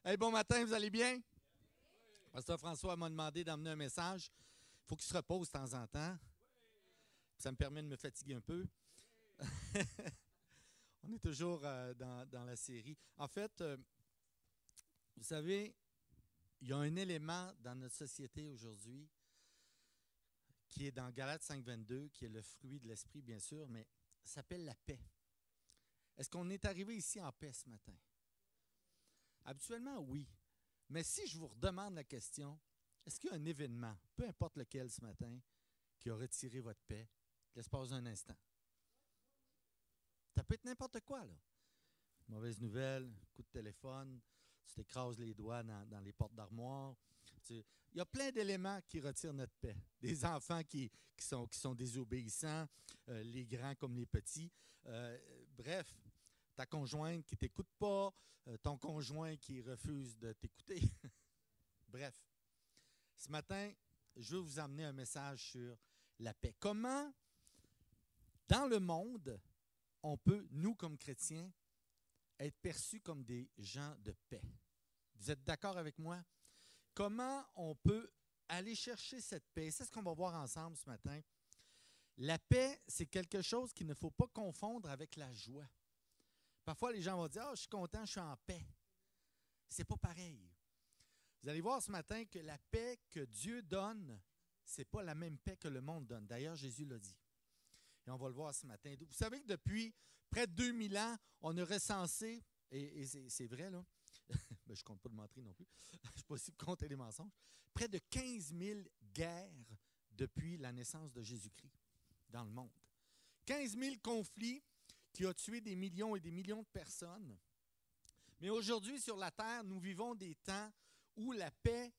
Hey, bon matin, vous allez bien? Pasteur François m'a demandé d'emmener un message. Il faut qu'il se repose de temps en temps. Ça me permet de me fatiguer un peu. On est toujours dans la série. En fait, vous savez, il y a un élément dans notre société aujourd'hui qui est dans Galates 5,22, qui est le fruit de l'esprit, bien sûr, mais ça s'appelle la paix. Est-ce qu'on est arrivé ici en paix ce matin? Habituellement, oui. Mais si je vous redemande la question, est-ce qu'il y a un événement, peu importe lequel ce matin, qui a retiré votre paix l'espace d'un instant? Ça peut être n'importe quoi, là. Mauvaise nouvelle, coup de téléphone, tu t'écrases les doigts dans les portes d'armoire. Il y a plein d'éléments qui retirent notre paix. Des enfants qui sont désobéissants, les grands comme les petits. Bref, ta conjointe qui ne t'écoute pas, ton conjoint qui refuse de t'écouter. Bref, ce matin, je veux vous amener un message sur la paix. Comment, dans le monde, on peut, nous comme chrétiens, être perçus comme des gens de paix? Vous êtes d'accord avec moi? Comment on peut aller chercher cette paix? C'est ce qu'on va voir ensemble ce matin. La paix, c'est quelque chose qu'il ne faut pas confondre avec la joie. Parfois, les gens vont dire « Ah, je suis content, je suis en paix ». C'est pas pareil. Vous allez voir ce matin que la paix que Dieu donne, ce n'est pas la même paix que le monde donne. D'ailleurs, Jésus l'a dit. Et on va le voir ce matin. Vous savez que depuis près de 2000 ans, on a recensé, et c'est vrai, là, ben, je ne compte pas de mentir non plus, je ne sais pas si vous comptez les mensonges, près de 15 000 guerres depuis la naissance de Jésus-Christ dans le monde. 15 000 conflits qui ont tué des millions et des millions de personnes. Mais aujourd'hui, sur la Terre, nous vivons des temps où la paix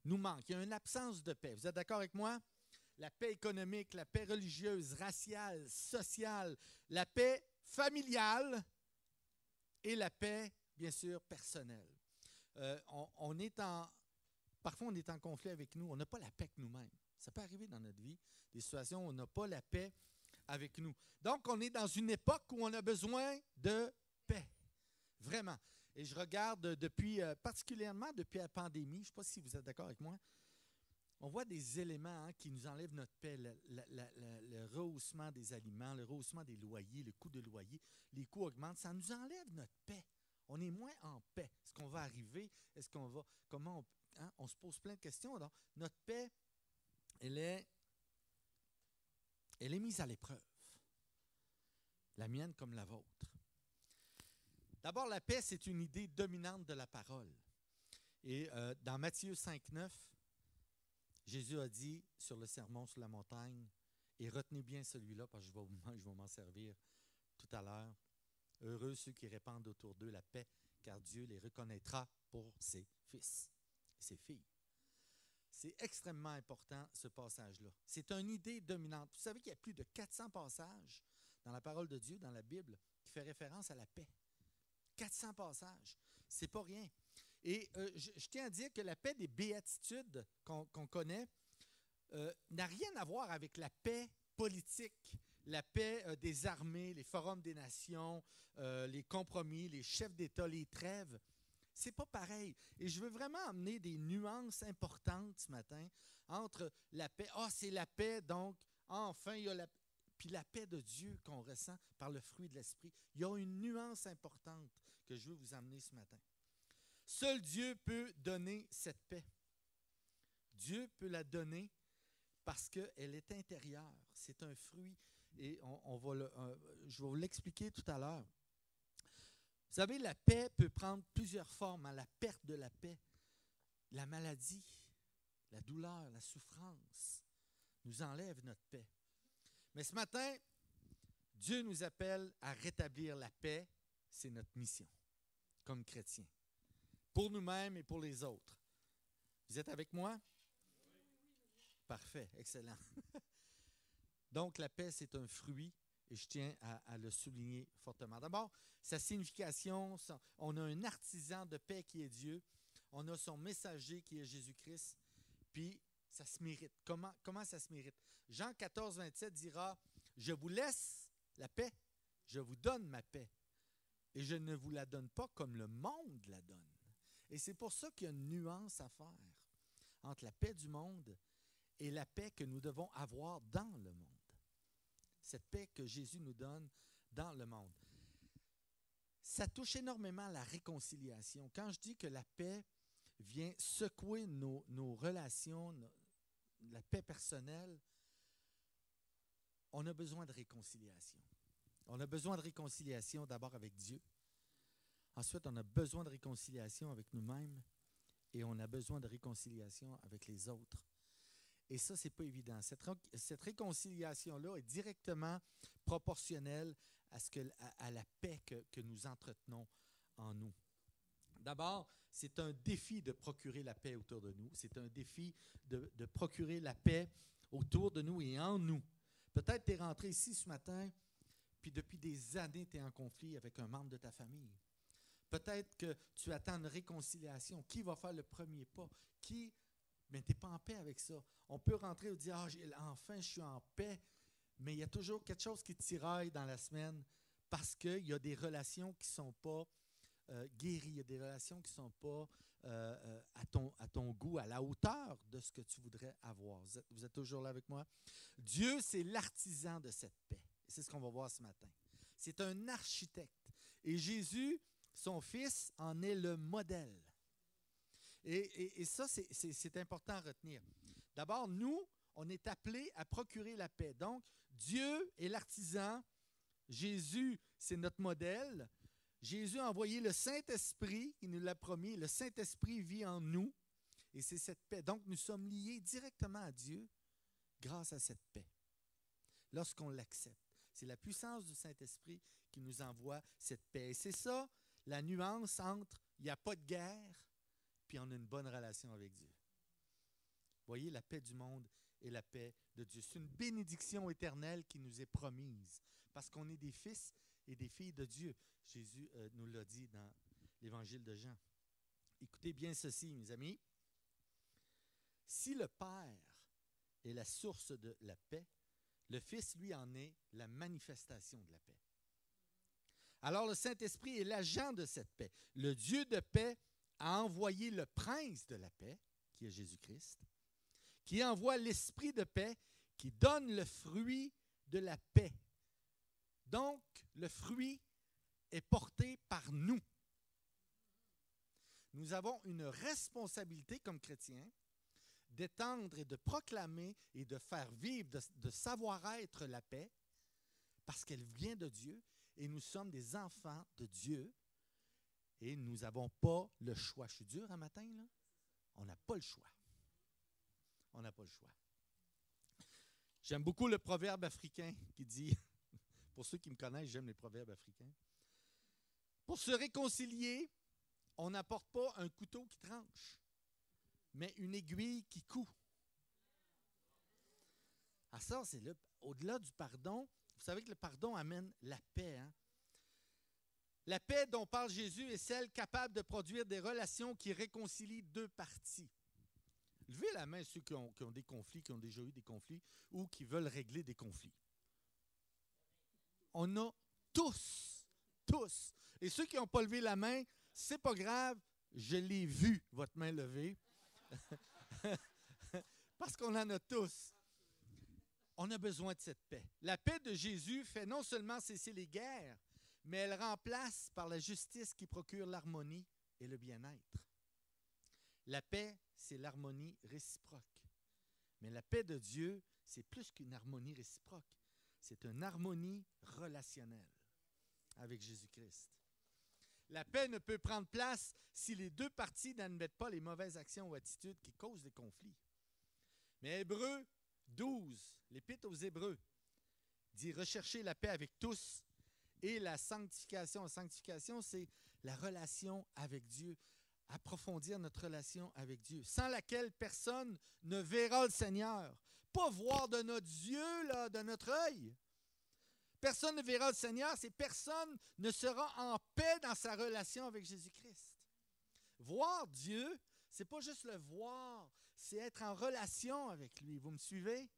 nous manque. Il y a une absence de paix. Vous êtes d'accord avec moi? La paix économique, la paix religieuse, raciale, sociale, la paix familiale et la paix, bien sûr, personnelle. Parfois, on est en conflit avec nous. On n'a pas la paix avec nous-mêmes. Ça peut arriver dans notre vie, des situations où on n'a pas la paix avec nous. Donc, on est dans une époque où on a besoin de paix. Vraiment. Et je regarde particulièrement depuis la pandémie, je ne sais pas si vous êtes d'accord avec moi, on voit des éléments qui nous enlèvent notre paix, le rehaussement des aliments, le rehaussement des loyers, le coût de loyer, les coûts augmentent, ça nous enlève notre paix. On est moins en paix. Est-ce qu'on va arriver? Est-ce qu'on va... Comment on se pose plein de questions. Alors, notre paix, elle est mise à l'épreuve. La mienne comme la vôtre. D'abord, la paix, c'est une idée dominante de la parole. Et dans Matthieu 5,9, Jésus a dit sur le sermon sur la montagne, et retenez bien celui-là parce que je vais m'en servir tout à l'heure. Heureux ceux qui répandent autour d'eux la paix, car Dieu les reconnaîtra pour ses fils et ses filles. C'est extrêmement important, ce passage-là. C'est une idée dominante. Vous savez qu'il y a plus de 400 passages dans la parole de Dieu, dans la Bible, qui fait référence à la paix. 400 passages. C'est pas rien. Et je tiens à dire que la paix des béatitudes qu'on connaît n'a rien à voir avec la paix politique, la paix des armées, les forums des nations, les compromis, les chefs d'État, les trêves. C'est pas pareil. Et je veux vraiment amener des nuances importantes ce matin entre la paix. C'est la paix, donc, enfin, il y a la paix. Puis la paix de Dieu qu'on ressent par le fruit de l'Esprit. Il y a une nuance importante que je veux vous amener ce matin. Seul Dieu peut donner cette paix. Dieu peut la donner parce qu'elle est intérieure. C'est un fruit et je vais vous l'expliquer tout à l'heure. Vous savez, la paix peut prendre plusieurs formes. La perte de la paix, la maladie, la douleur, la souffrance nous enlève notre paix. Mais ce matin, Dieu nous appelle à rétablir la paix. C'est notre mission comme chrétiens, pour nous-mêmes et pour les autres. Vous êtes avec moi? Parfait, excellent. Donc, la paix, c'est un fruit et je tiens à le souligner fortement. D'abord, sa signification, on a un artisan de paix qui est Dieu, on a son messager qui est Jésus-Christ, puis ça se mérite. Comment ça se mérite? Jean 14, 27 dira « Je vous laisse la paix, je vous donne ma paix, et je ne vous la donne pas comme le monde la donne. » Et c'est pour ça qu'il y a une nuance à faire entre la paix du monde et la paix que nous devons avoir dans le monde. Cette paix que Jésus nous donne dans le monde. Ça touche énormément la réconciliation. Quand je dis que la paix vient secouer nos relations, la paix personnelle, on a besoin de réconciliation. On a besoin de réconciliation d'abord avec Dieu. Ensuite, on a besoin de réconciliation avec nous-mêmes et on a besoin de réconciliation avec les autres. Et ça, ce n'est pas évident. Cette réconciliation-là est directement proportionnelle à la paix que nous entretenons en nous. D'abord, c'est un défi de procurer la paix autour de nous. C'est un défi de procurer la paix autour de nous et en nous. Peut-être tu es rentré ici ce matin, puis depuis des années, tu es en conflit avec un membre de ta famille. Peut-être que tu attends une réconciliation. Qui va faire le premier pas? Mais tu n'es pas en paix avec ça. On peut rentrer et dire, enfin, je suis en paix, mais il y a toujours quelque chose qui tiraille dans la semaine parce qu'il y a des relations qui ne sont pas guéries, il y a des relations qui ne sont pas à ton goût, à la hauteur de ce que tu voudrais avoir. Vous êtes toujours là avec moi? Dieu, c'est l'artisan de cette paix. C'est ce qu'on va voir ce matin. C'est un architecte. Et Jésus, son Fils, en est le modèle. Et ça, c'est important à retenir. D'abord, nous, on est appelés à procurer la paix. Donc, Dieu est l'artisan. Jésus, c'est notre modèle. Jésus a envoyé le Saint-Esprit, il nous l'a promis. Le Saint-Esprit vit en nous. Et c'est cette paix. Donc, nous sommes liés directement à Dieu grâce à cette paix. Lorsqu'on l'accepte. C'est la puissance du Saint-Esprit qui nous envoie cette paix. Et c'est ça, la nuance entre il n'y a pas de guerre puis on a une bonne relation avec Dieu. Vous voyez, la paix du monde et la paix de Dieu. C'est une bénédiction éternelle qui nous est promise parce qu'on est des fils et des filles de Dieu. Jésus nous l'a dit dans l'Évangile de Jean. Écoutez bien ceci, mes amis. Si le Père est la source de la paix, le Fils, lui, en est la manifestation de la paix. Alors, le Saint-Esprit est l'agent de cette paix. Le Dieu de paix a envoyé le prince de la paix, qui est Jésus-Christ, qui envoie l'esprit de paix, qui donne le fruit de la paix. Donc, le fruit est porté par nous. Nous avons une responsabilité comme chrétiens d'étendre et de proclamer et de faire vivre, de savoir-être la paix, parce qu'elle vient de Dieu, et nous sommes des enfants de Dieu, et nous n'avons pas le choix. Je suis dur un matin, là? On n'a pas le choix. On n'a pas le choix. J'aime beaucoup le proverbe africain qui dit, pour ceux qui me connaissent, j'aime les proverbes africains, pour se réconcilier, on n'apporte pas un couteau qui tranche, mais une aiguille qui coud. Alors ça, c'est au-delà du pardon. Vous savez que le pardon amène la paix. Hein? La paix dont parle Jésus est celle capable de produire des relations qui réconcilient deux parties. Levez la main ceux qui ont des conflits, qui ont déjà eu des conflits ou qui veulent régler des conflits. On a tous. Et ceux qui n'ont pas levé la main, c'est pas grave, je l'ai vu, votre main levée. Parce qu'on en a tous. On a besoin de cette paix. La paix de Jésus fait non seulement cesser les guerres, mais elle remplace par la justice qui procure l'harmonie et le bien-être. La paix, c'est l'harmonie réciproque. Mais la paix de Dieu, c'est plus qu'une harmonie réciproque. C'est une harmonie relationnelle avec Jésus-Christ. La paix ne peut prendre place si les deux parties n'admettent pas les mauvaises actions ou attitudes qui causent des conflits. Mais Hébreux 12, l'Épître aux Hébreux, dit « Recherchez la paix avec tous » et la sanctification. La sanctification, c'est la relation avec Dieu, approfondir notre relation avec Dieu, sans laquelle personne ne verra le Seigneur. Pas voir de notre yeux, là, de notre œil. Personne ne verra le Seigneur, c'est personne ne sera en paix dans sa relation avec Jésus-Christ. Voir Dieu, c'est pas juste le voir, c'est être en relation avec lui. Vous me suivez?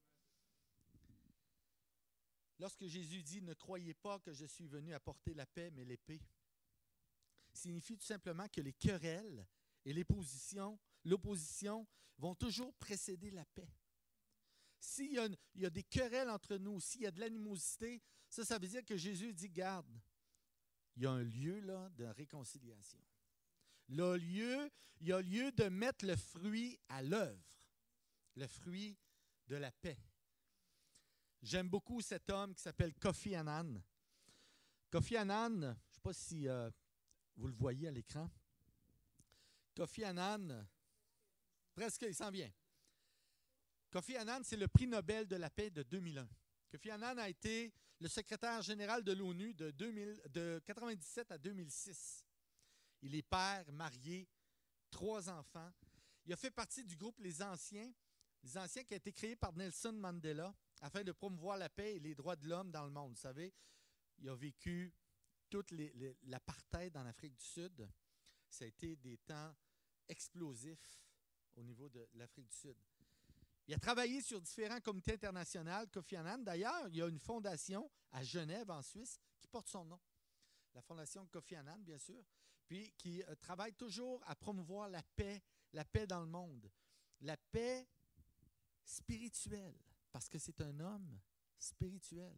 Lorsque Jésus dit « Ne croyez pas que je suis venu apporter la paix, mais l'épée », signifie tout simplement que les querelles et l'opposition vont toujours précéder la paix. S'il y a des querelles entre nous, s'il y a de l'animosité, ça veut dire que Jésus dit, garde, il y a un lieu là, de réconciliation. Il y a lieu de mettre le fruit à l'œuvre, le fruit de la paix. J'aime beaucoup cet homme qui s'appelle Kofi Annan. Kofi Annan, je ne sais pas si vous le voyez à l'écran. Kofi Annan, presque, il s'en vient. Kofi Annan, c'est le prix Nobel de la paix de 2001. Kofi Annan a été le secrétaire général de l'ONU de 1997 à 2006. Il est père, marié, 3 enfants. Il a fait partie du groupe Les Anciens qui a été créé par Nelson Mandela afin de promouvoir la paix et les droits de l'homme dans le monde. Vous savez, il a vécu toute l'apartheid en Afrique du Sud. Ça a été des temps explosifs au niveau de l'Afrique du Sud. Il a travaillé sur différents comités internationaux. Kofi Annan, d'ailleurs, il y a une fondation à Genève, en Suisse, qui porte son nom. La fondation Kofi Annan, bien sûr, puis qui travaille toujours à promouvoir la paix dans le monde. La paix spirituelle, parce que c'est un homme spirituel.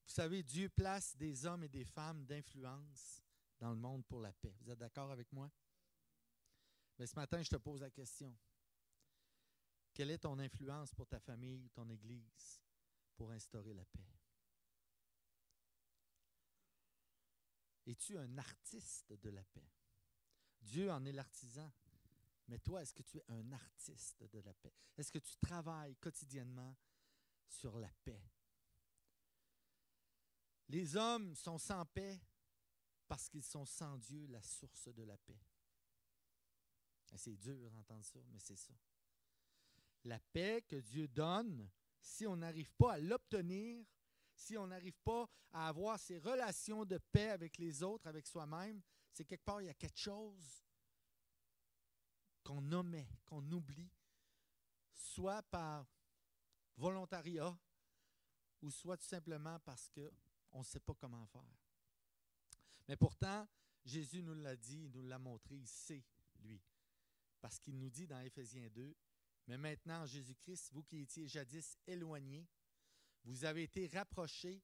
Vous savez, Dieu place des hommes et des femmes d'influence dans le monde pour la paix. Vous êtes d'accord avec moi? Mais ce matin, je te pose la question. Quelle est ton influence pour ta famille, ton Église, pour instaurer la paix? Es-tu un artiste de la paix? Dieu en est l'artisan. Mais toi, est-ce que tu es un artiste de la paix? Est-ce que tu travailles quotidiennement sur la paix? Les hommes sont sans paix parce qu'ils sont sans Dieu, la source de la paix. C'est dur d'entendre ça, mais c'est ça. La paix que Dieu donne, si on n'arrive pas à l'obtenir, si on n'arrive pas à avoir ces relations de paix avec les autres, avec soi-même, c'est quelque part, il y a quelque chose qu'on omet, qu'on oublie, soit par volontariat, ou soit tout simplement parce qu'on ne sait pas comment faire. Mais pourtant, Jésus nous l'a dit, il nous l'a montré, il sait, lui. Parce qu'il nous dit dans Éphésiens 2, « Mais maintenant, Jésus-Christ, vous qui étiez jadis éloignés, vous avez été rapprochés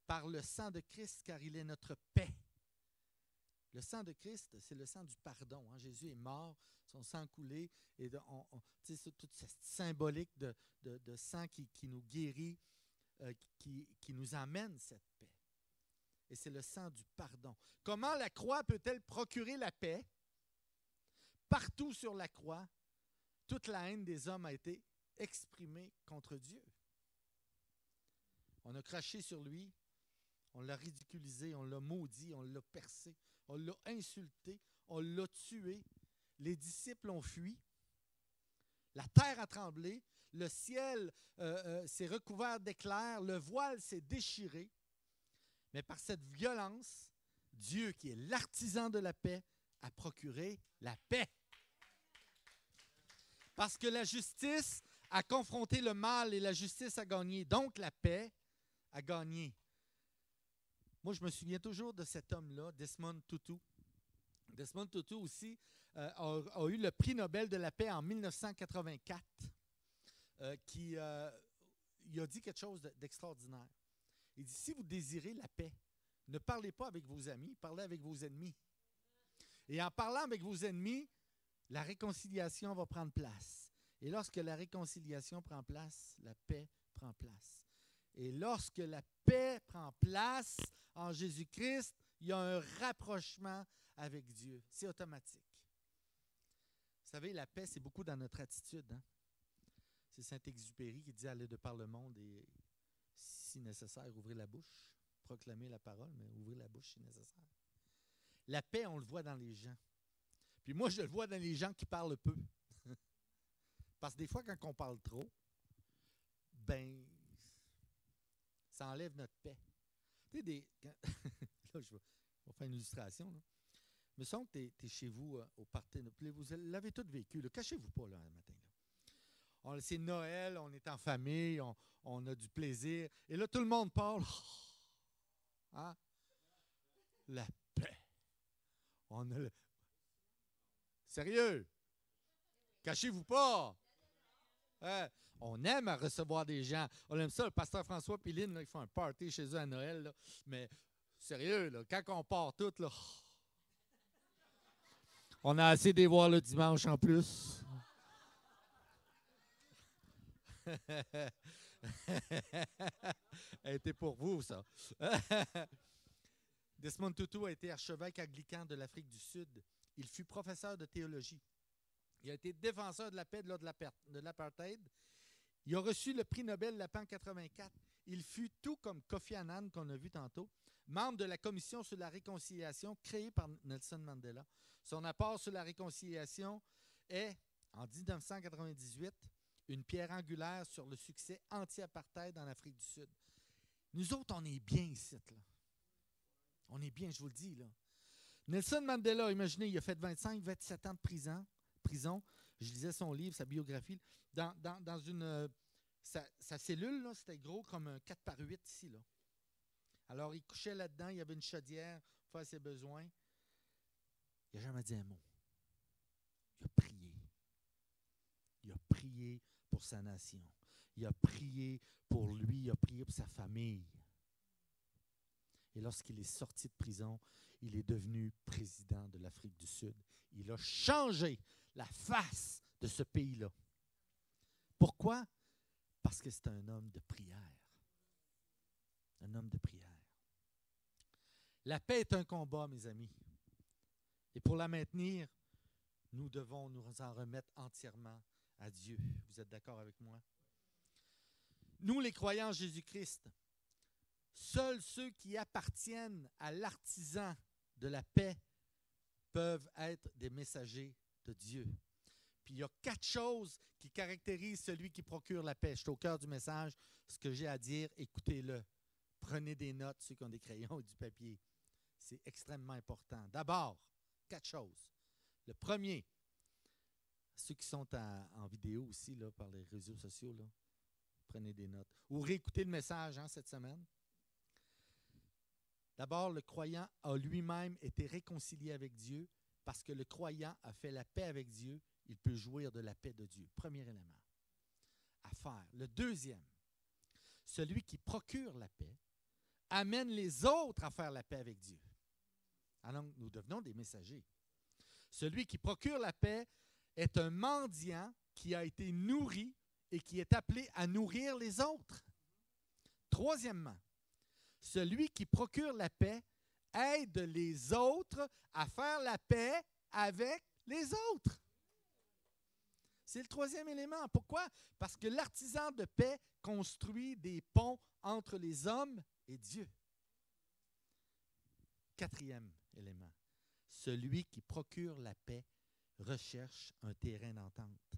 par le sang de Christ, car il est notre paix. » Le sang de Christ, c'est le sang du pardon. Hein? Jésus est mort, son sang coulé, et c'est toute cette symbolique de sang qui nous guérit, qui nous amène cette paix. Et c'est le sang du pardon. Comment la croix peut-elle procurer la paix? Partout sur la croix, toute la haine des hommes a été exprimée contre Dieu. On a craché sur lui, on l'a ridiculisé, on l'a maudit, on l'a percé, on l'a insulté, on l'a tué. Les disciples ont fui. La terre a tremblé, le ciel s'est recouvert d'éclairs, le voile s'est déchiré. Mais par cette violence, Dieu, qui est l'artisan de la paix, a procuré la paix. Parce que la justice a confronté le mal et la justice a gagné. Donc la paix a gagné. Moi, je me souviens toujours de cet homme-là, Desmond Tutu. Desmond Tutu aussi a eu le prix Nobel de la paix en 1984, il a dit quelque chose d'extraordinaire. Il dit, si vous désirez la paix, ne parlez pas avec vos amis, parlez avec vos ennemis. Et en parlant avec vos ennemis, la réconciliation va prendre place. Et lorsque la réconciliation prend place, la paix prend place. Et lorsque la paix prend place en Jésus-Christ, il y a un rapprochement avec Dieu. C'est automatique. Vous savez, la paix, c'est beaucoup dans notre attitude. Hein? C'est Saint-Exupéry qui dit « Allez de par le monde et, si nécessaire, ouvrez la bouche. Proclamez la parole, mais ouvrez la bouche si nécessaire. » La paix, on le voit dans les gens. Puis moi, je le vois dans les gens qui parlent peu. Parce que des fois, quand on parle trop, ben, ça enlève notre paix. Tu sais, là, je vais faire une illustration. Là. Il me semble que tu es chez vous au party. Vous l'avez tous vécu. Là. Cachez-vous pas là, le matin. Là. C'est Noël, on est en famille, on a du plaisir. Et là, tout le monde parle. Hein? La paix. On a le... Sérieux? Cachez-vous pas! Hein? On aime à recevoir des gens. On aime ça. Le pasteur François et Lynn, là, ils font un party chez eux à Noël. Là. Mais sérieux, là, quand on part toutes, là, on a assez de les voir le dimanche en plus. Elle était pour vous, ça. Desmond Tutu a été archevêque anglican de l'Afrique du Sud. Il fut professeur de théologie. Il a été défenseur de la paix lors de l'apartheid. Il a reçu le prix Nobel de la paix en 1984. Il fut, tout comme Kofi Annan, qu'on a vu tantôt, membre de la Commission sur la réconciliation créée par Nelson Mandela. Son apport sur la réconciliation est, en 1998, une pierre angulaire sur le succès anti-apartheid en Afrique du Sud. Nous autres, on est bien ici, là. On est bien, je vous le dis, là. Nelson Mandela, imaginez, il a fait 25-27 ans de prison. Je lisais son livre, sa biographie. Dans une... Sa cellule, là, c'était gros comme un 4x8 ici, là. Alors, il couchait là-dedans, il y avait une chaudière pour faire ses besoins. Il n'a jamais dit un mot. Il a prié. Il a prié pour sa nation. Il a prié pour lui, il a prié pour sa famille. Et lorsqu'il est sorti de prison, il est devenu président de l'Afrique du Sud. Il a changé la face de ce pays-là. Pourquoi? Parce que c'est un homme de prière. Un homme de prière. La paix est un combat, mes amis. Et pour la maintenir, nous devons nous en remettre entièrement à Dieu. Vous êtes d'accord avec moi? Nous, les croyants en Jésus-Christ, seuls ceux qui appartiennent à l'artisan de la paix peuvent être des messagers de Dieu. Puis il y a 4 choses qui caractérisent celui qui procure la paix. Je suis au cœur du message. Ce que j'ai à dire, écoutez-le. Prenez des notes, ceux qui ont des crayons et du papier. C'est extrêmement important. D'abord, 4 choses. Le premier, ceux qui sont en vidéo aussi, là, par les réseaux sociaux, là, prenez des notes. Ou réécoutez le message cette semaine. D'abord, le croyant a lui-même été réconcilié avec Dieu parce que le croyant a fait la paix avec Dieu. Il peut jouir de la paix de Dieu. Premier élément à faire. Le deuxième, celui qui procure la paix amène les autres à faire la paix avec Dieu. Alors, nous devenons des messagers. Celui qui procure la paix est un mendiant qui a été nourri et qui est appelé à nourrir les autres. Troisièmement, celui qui procure la paix aide les autres à faire la paix avec les autres. C'est le troisième élément. Pourquoi? Parce que l'artisan de paix construit des ponts entre les hommes et Dieu. Quatrième élément. Celui qui procure la paix recherche un terrain d'entente.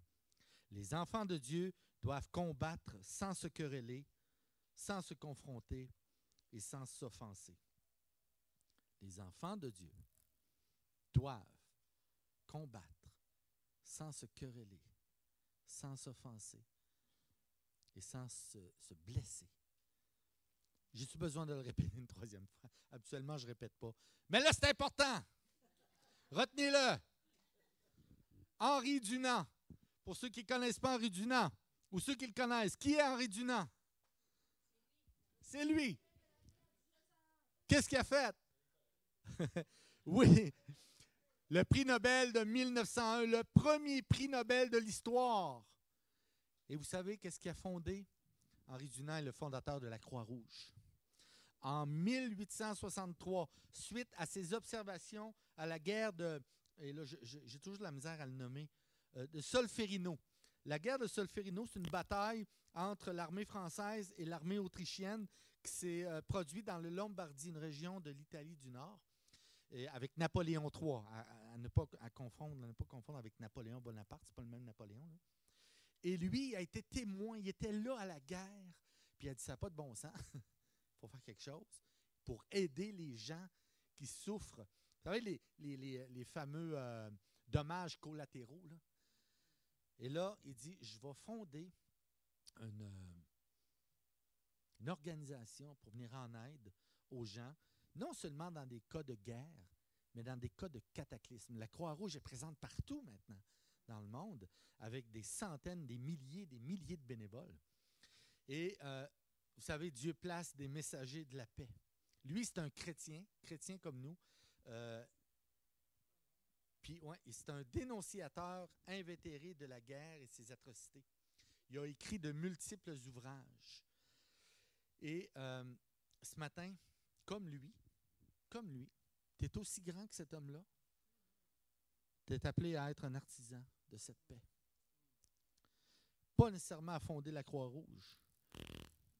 Les enfants de Dieu doivent combattre sans se quereller, sans se confronter et sans s'offenser. Les enfants de Dieu doivent combattre sans se quereller, sans s'offenser et sans se blesser. J'ai-tu besoin de le répéter une troisième fois? Habituellement, je ne répète pas. Mais là, c'est important. Retenez-le. Henri Dunant. Pour ceux qui ne connaissent pas Henri Dunant, ou ceux qui le connaissent, qui est Henri Dunant? C'est lui. Qu'est-ce qu'il a fait? Oui, le prix Nobel de 1901, le premier prix Nobel de l'histoire. Et vous savez qu'est-ce qu'il a fondé? Henri Dunant est le fondateur de la Croix-Rouge. En 1863, suite à ses observations à la guerre de, et là j'ai toujours de la misère à le nommer, de Solferino. La guerre de Solferino, c'est une bataille entre l'armée française et l'armée autrichienne qui s'est produite dans le Lombardie, une région de l'Italie du Nord, et avec Napoléon III, à ne pas confondre avec Napoléon Bonaparte, c'est pas le même Napoléon, là. Et lui a été témoin, il était là à la guerre, puis il a dit, ça n'a pas de bon sens, il faut faire quelque chose pour aider les gens qui souffrent. Vous savez, les fameux dommages collatéraux, là. Et là, il dit, je vais fonder une organisation pour venir en aide aux gens, non seulement dans des cas de guerre, mais dans des cas de cataclysme. La Croix-Rouge est présente partout maintenant dans le monde, avec des centaines, des milliers de bénévoles. Et vous savez, Dieu place des messagers de la paix. Lui, c'est un chrétien comme nous. Puis, ouais, c'est un dénonciateur invétéré de la guerre et ses atrocités. Il a écrit de multiples ouvrages. Et ce matin, comme lui, tu es aussi grand que cet homme-là. Tu es appelé à être un artisan de cette paix. Pas nécessairement à fonder la Croix-Rouge,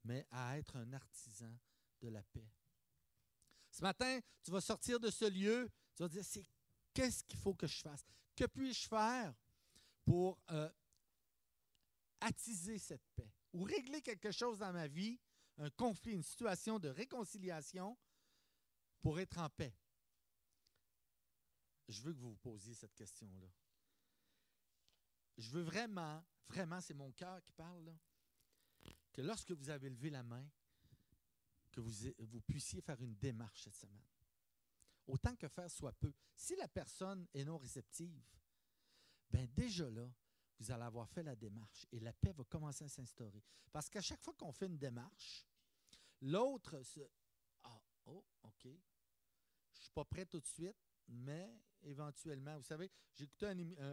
mais à être un artisan de la paix. Ce matin, tu vas sortir de ce lieu, tu vas dire, qu'est-ce qu'il faut que je fasse? Que puis-je faire pour attiser cette paix ou régler quelque chose dans ma vie, un conflit, une situation de réconciliation pour être en paix? Je veux que vous vous posiez cette question-là. Je veux vraiment, c'est mon cœur qui parle, là, que lorsque vous avez levé la main, que vous puissiez faire une démarche cette semaine. Autant que faire soit peu. Si la personne est non réceptive, bien déjà là, vous allez avoir fait la démarche et la paix va commencer à s'instaurer. Parce qu'à chaque fois qu'on fait une démarche, l'autre se... OK, je ne suis pas prêt tout de suite, mais éventuellement, vous savez,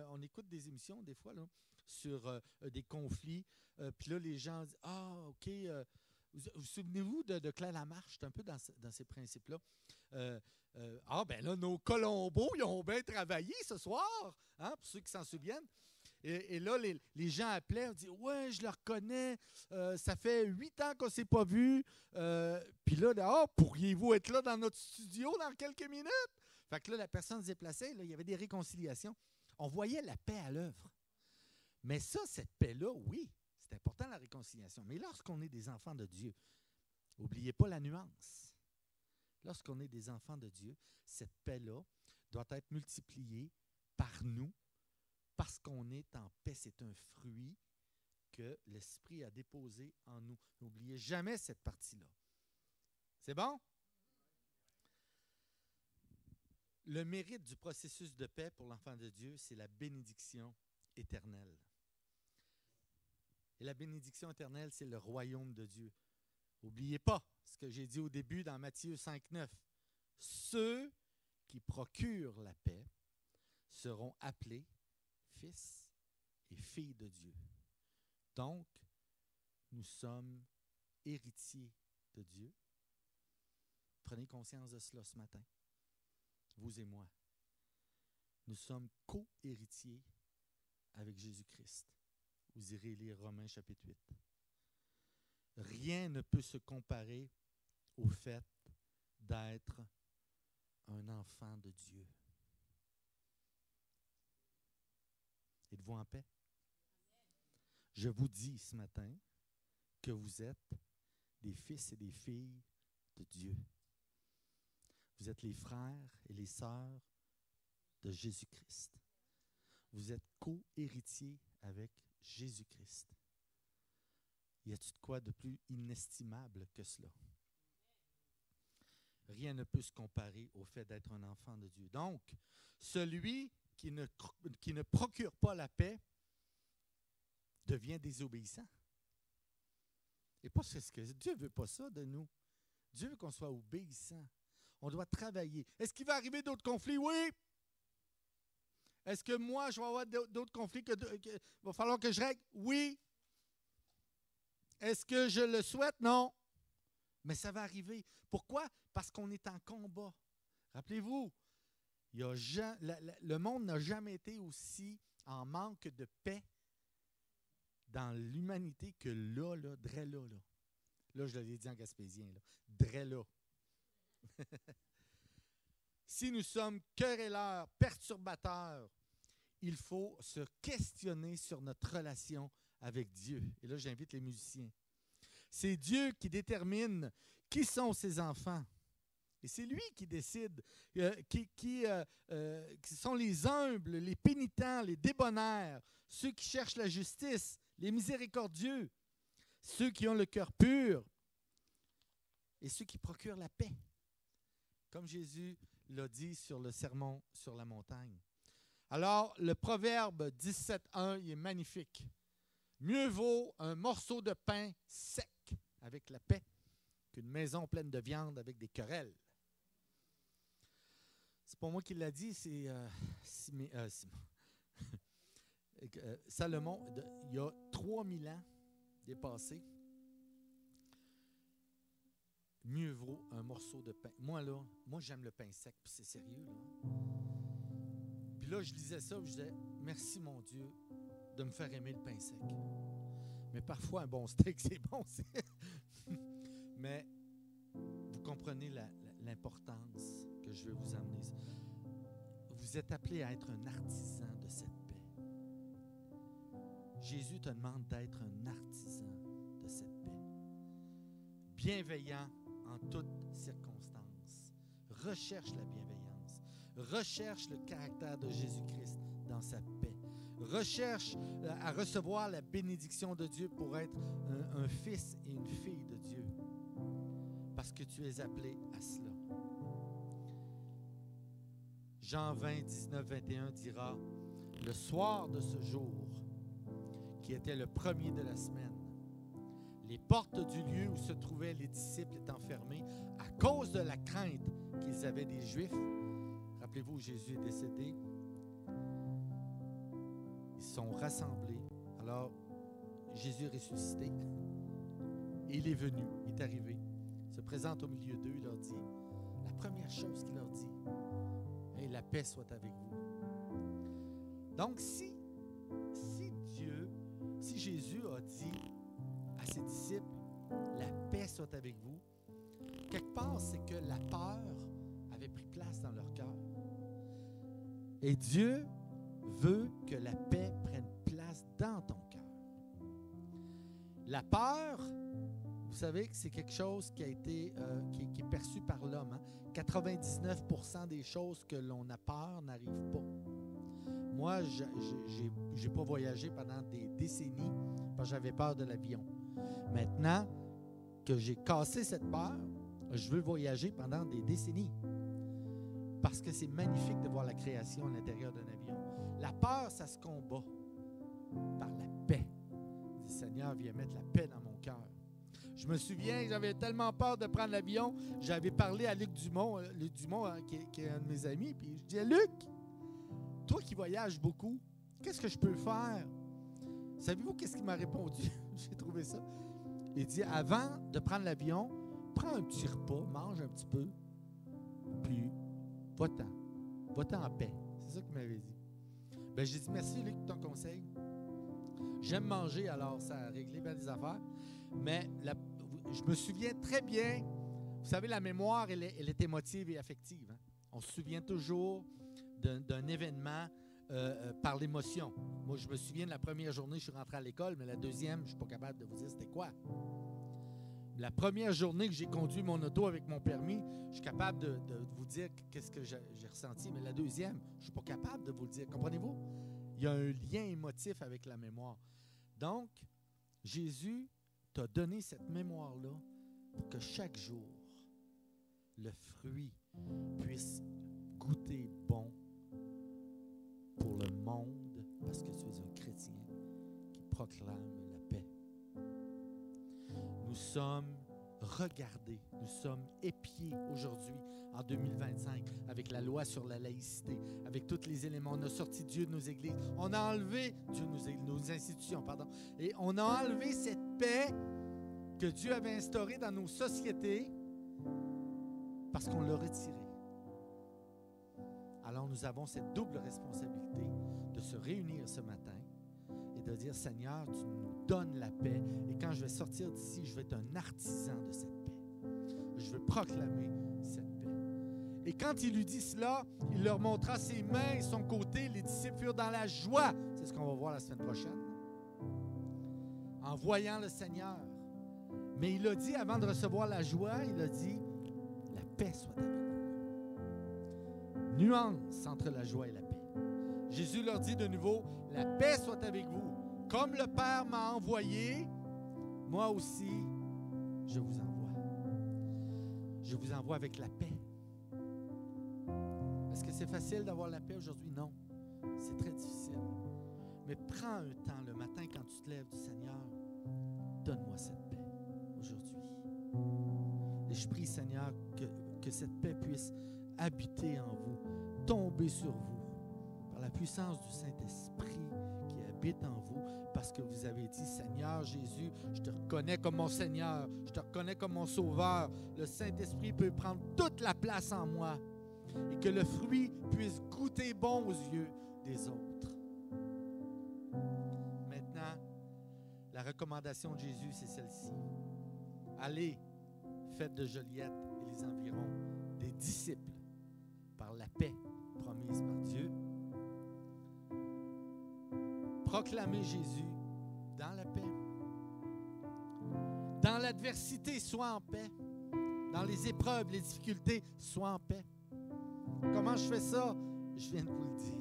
on écoute des émissions des fois là, sur des conflits, puis là, les gens disent « OK, vous souvenez-vous de Claire Lamarche? C'est un peu dans ces principes-là. Ben là, nos Colombos, ils ont bien travaillé ce soir, hein, pour ceux qui s'en souviennent. Et là, les gens appelaient, on dit « Ouais, je le reconnais, ça fait 8 ans qu'on ne s'est pas vus. » Puis là, pourriez-vous être là dans notre studio dans quelques minutes? Fait que là, la personne se déplaçait, là, il y avait des réconciliations. On voyait la paix à l'œuvre. Mais ça, cette paix-là, oui, c'est important la réconciliation. Mais lorsqu'on est des enfants de Dieu, n'oubliez pas la nuance. Lorsqu'on est des enfants de Dieu, cette paix-là doit être multipliée par nous parce qu'on est en paix. C'est un fruit que l'Esprit a déposé en nous. N'oubliez jamais cette partie-là. C'est bon? Le mérite du processus de paix pour l'enfant de Dieu, c'est la bénédiction éternelle. Et la bénédiction éternelle, c'est le royaume de Dieu. N'oubliez pas ce que j'ai dit au début dans Matthieu 5,9. Ceux qui procurent la paix seront appelés fils et filles de Dieu. Donc, nous sommes héritiers de Dieu. Prenez conscience de cela ce matin, vous et moi. Nous sommes co-héritiers avec Jésus-Christ. Vous irez lire Romains chapitre 8. Rien ne peut se comparer au fait d'être un enfant de Dieu. Êtes-vous en paix? Je vous dis ce matin que vous êtes des fils et des filles de Dieu. Vous êtes les frères et les sœurs de Jésus-Christ. Vous êtes co-héritiers avec Jésus-Christ. Y a-t-il de quoi de plus inestimable que cela? Rien ne peut se comparer au fait d'être un enfant de Dieu. Donc, celui qui ne procure pas la paix devient désobéissant. Et pas ce que Dieu ne veut pas ça de nous. Dieu veut qu'on soit obéissant. On doit travailler. Est-ce qu'il va arriver d'autres conflits? Oui. Est-ce que moi, je vais avoir d'autres conflits qu'il va falloir que je règle? Oui. Est-ce que je le souhaite? Non. Mais ça va arriver. Pourquoi? Parce qu'on est en combat. Rappelez-vous, le monde n'a jamais été aussi en manque de paix dans l'humanité que là, dre là. Là, je l'ai dit en gaspésien, là. Dre là. Si nous sommes querelleurs, perturbateurs, il faut se questionner sur notre relation avec Dieu. Et là, j'invite les musiciens. C'est Dieu qui détermine qui sont ses enfants. Et c'est lui qui décide qui sont les humbles, les pénitents, les débonnaires, ceux qui cherchent la justice, les miséricordieux, ceux qui ont le cœur pur et ceux qui procurent la paix. Comme Jésus l'a dit sur le sermon sur la montagne. Alors, le proverbe 17.1, il est magnifique. Mieux vaut un morceau de pain sec avec la paix qu'une maison pleine de viande avec des querelles. C'est pas moi qui l'a dit, c'est Salomon, il y a 3000 ans dépassé. Mieux vaut un morceau de pain. Moi, j'aime le pain sec, puis c'est sérieux, là. Puis là, je lisais ça, je disais, merci mon Dieu de me faire aimer le pain sec. Mais parfois, un bon steak, c'est bon. Mais vous comprenez l'importance que je veux vous amener. Vous êtes appelé à être un artisan de cette paix. Jésus te demande d'être un artisan de cette paix. Bienveillant en toutes circonstances. Recherche la bienveillance. Recherche le caractère de Jésus-Christ dans sa paix. Recherche à recevoir la bénédiction de Dieu pour être un fils et une fille de Dieu. Parce que tu es appelé à cela. Jean 20, 19, 21 dira, le soir de ce jour, qui était le premier de la semaine, les portes du lieu où se trouvaient les disciples étant fermées à cause de la crainte qu'ils avaient des Juifs. Rappelez-vous, Jésus est décédé. Ils sont rassemblés. Alors, Jésus est ressuscité. Et il est venu, il est arrivé. Il se présente au milieu d'eux, il leur dit, la première chose qu'il leur dit, hey, la paix soit avec vous. Donc, si Jésus a dit à ses disciples, la paix soit avec vous, quelque part, c'est que la peur avait pris place dans leur cœur. Et Dieu veut que la paix prenne place dans ton cœur. La peur, vous savez que c'est quelque chose qui a été qui est perçu par l'homme. Hein? 99% des choses que l'on a peur n'arrivent pas. Moi, je n'ai pas voyagé pendant des décennies parce que j'avais peur de l'avion. Maintenant que j'ai cassé cette peur, je veux voyager pendant des décennies. Parce que c'est magnifique de voir la création à l'intérieur d'un avion. La peur, ça se combat par la paix. Le Seigneur vient mettre la paix dans mon cœur. Je me souviens, j'avais tellement peur de prendre l'avion, j'avais parlé à Luc Dumont, qui est un de mes amis, puis je disais, Luc, toi qui voyages beaucoup, qu'est-ce que je peux faire? Savez-vous qu'est-ce qu'il m'a répondu? J'ai trouvé ça. Il dit, avant de prendre l'avion, prends un petit repas, mange un petit peu, puis va-t'en en paix. C'est ça qu'il m'avait dit. Ben, j'ai dit, merci Luc pour ton conseil. J'aime manger, alors ça a réglé bien des affaires. Mais je me souviens très bien, vous savez, la mémoire, elle est émotive et affective. Hein? On se souvient toujours d'un événement par l'émotion. Moi, je me souviens de la première journée, je suis rentré à l'école, mais la deuxième, je ne suis pas capable de vous dire c'était quoi. La première journée que j'ai conduit mon auto avec mon permis, je suis capable de vous dire qu'est-ce que j'ai ressenti, mais la deuxième, je ne suis pas capable de vous le dire. Comprenez-vous? Il y a un lien émotif avec la mémoire. Donc, Jésus t'a donné cette mémoire-là pour que chaque jour, le fruit puisse goûter bon pour le monde, parce que tu es un chrétien qui proclame la paix. Nous sommes regardés, nous sommes épiés aujourd'hui, en 2025, avec la loi sur la laïcité, avec tous les éléments. On a sorti Dieu de nos églises, on a enlevé nos institutions, et on a enlevé cette paix que Dieu avait instaurée dans nos sociétés parce qu'on l'a retirée. Alors nous avons cette double responsabilité de se réunir ce matin et de dire, Seigneur, tu nous donnes la paix, et quand je vais sortir d'ici, je vais être un artisan de cette paix. Je veux proclamer cette paix. Et quand il lui dit cela, il leur montra ses mains et son côté. Les disciples furent dans la joie. C'est ce qu'on va voir la semaine prochaine. En voyant le Seigneur. Mais il a dit, avant de recevoir la joie, il a dit, la paix soit avec vous. Nuance entre la joie et la paix. Jésus leur dit de nouveau, la paix soit avec vous. Comme le Père m'a envoyé, moi aussi, je vous envoie. Je vous envoie avec la paix. Est-ce que c'est facile d'avoir la paix aujourd'hui? Non. C'est très difficile. Mais prends un temps le matin quand tu te lèves, du Seigneur, donne-moi cette paix aujourd'hui. Et je prie, Seigneur, que cette paix puisse habiter en vous, tomber sur vous, par la puissance du Saint-Esprit qui habite en vous, parce que vous avez dit, Seigneur Jésus, je te reconnais comme mon Seigneur, je te reconnais comme mon Sauveur. Le Saint-Esprit peut prendre toute la place en moi et que le fruit puisse goûter bon aux yeux des autres. Maintenant, la recommandation de Jésus, c'est celle-ci. Allez, faites de Joliette et les environs des disciples par la paix promise par Dieu. Proclamez Jésus dans la paix. Dans l'adversité, sois en paix. Dans les épreuves, les difficultés, sois en paix. Comment je fais ça? Je viens de vous le dire.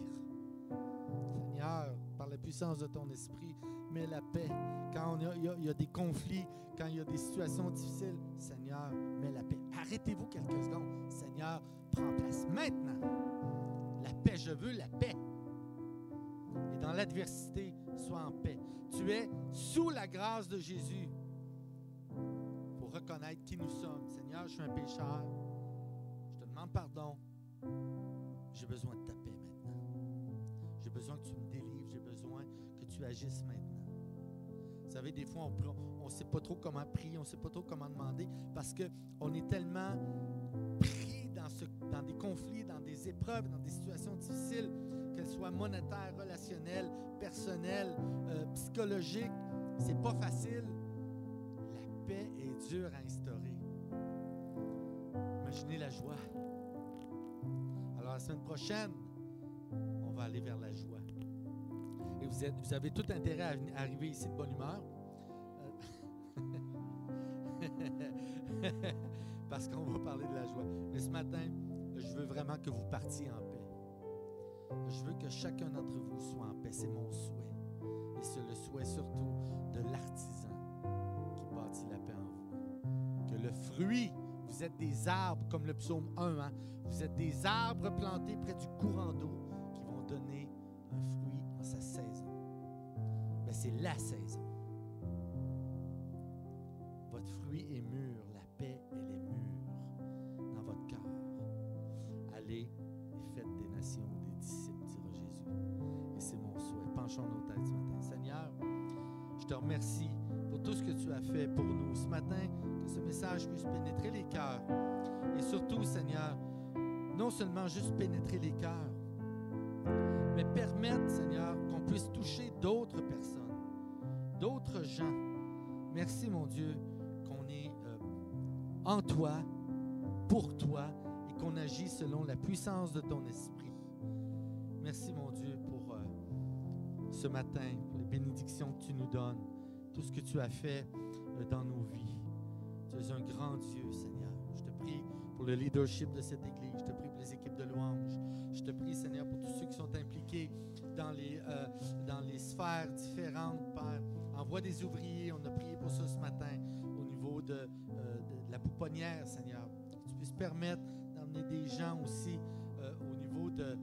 Seigneur, par la puissance de ton esprit, mets la paix. Quand il y a des conflits, quand il y a des situations difficiles, Seigneur, mets la paix. Arrêtez-vous quelques secondes. Seigneur, prends place maintenant. La paix, je veux la paix. Et dans l'adversité, sois en paix. Tu es sous la grâce de Jésus. Il faut reconnaître qui nous sommes. Seigneur, je suis un pécheur. Je te demande pardon. J'ai besoin de ta paix maintenant. J'ai besoin que tu me délivres. J'ai besoin que tu agisses maintenant. Vous savez, des fois, on ne sait pas trop comment prier, on ne sait pas trop comment demander parce qu'on est tellement pris dans des conflits, dans des épreuves, dans des situations difficiles, qu'elles soient monétaires, relationnelles, personnelles, psychologiques. C'est pas facile. La paix est dure à instaurer. Imaginez la joie. Alors, la semaine prochaine, on va aller vers la joie. Et vous avez tout intérêt à arriver ici de bonne humeur. Parce qu'on va parler de la joie. Mais ce matin, je veux vraiment que vous partiez en paix. Je veux que chacun d'entre vous soit en paix. C'est mon souhait. Et c'est le souhait surtout de l'artisan qui bâtit la paix en vous. Que le fruit, vous êtes des arbres, comme le psaume 1, hein? Vous êtes des arbres plantés près du courant d'eau qui vont donner un fruit en sa saison. Mais c'est la saison. Votre fruit est mûr, la paix, elle est mûre dans votre cœur. Allez et faites des nations des disciples, dira Jésus. Et c'est mon souhait. Penchons nos têtes ce matin. Seigneur, je te remercie pour tout ce que tu as fait pour nous ce matin, que ce message puisse pénétrer les cœurs. Et surtout, Seigneur, non seulement juste pénétrer les cœurs, mais permettre, Seigneur, qu'on puisse toucher d'autres personnes, d'autres gens. Merci, mon Dieu, qu'on est en toi, pour toi, et qu'on agit selon la puissance de ton esprit. Merci, mon Dieu, pour ce matin, pour les bénédictions que tu nous donnes, tout ce que tu as fait dans nos vies. Tu es un grand Dieu, Seigneur. Je te prie pour le leadership de cette Église. Je te prie pour les équipes de louange. Je te prie, Seigneur, pour tous ceux qui sont impliqués dans les sphères différentes, Père. Envoie des ouvriers. On a prié pour ça ce matin au niveau de la pouponnière, Seigneur. Que tu puisses permettre d'emmener des gens aussi au niveau de...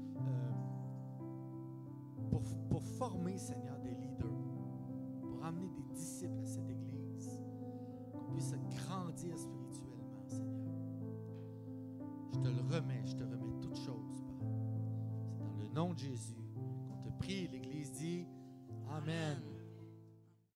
pour former, Seigneur, des leaders. Pour amener des disciples à cette Église. Qu'on puisse grandir spirituellement, Seigneur. Je te le remets, je te remets toutes choses, Père. C'est dans le nom de Jésus.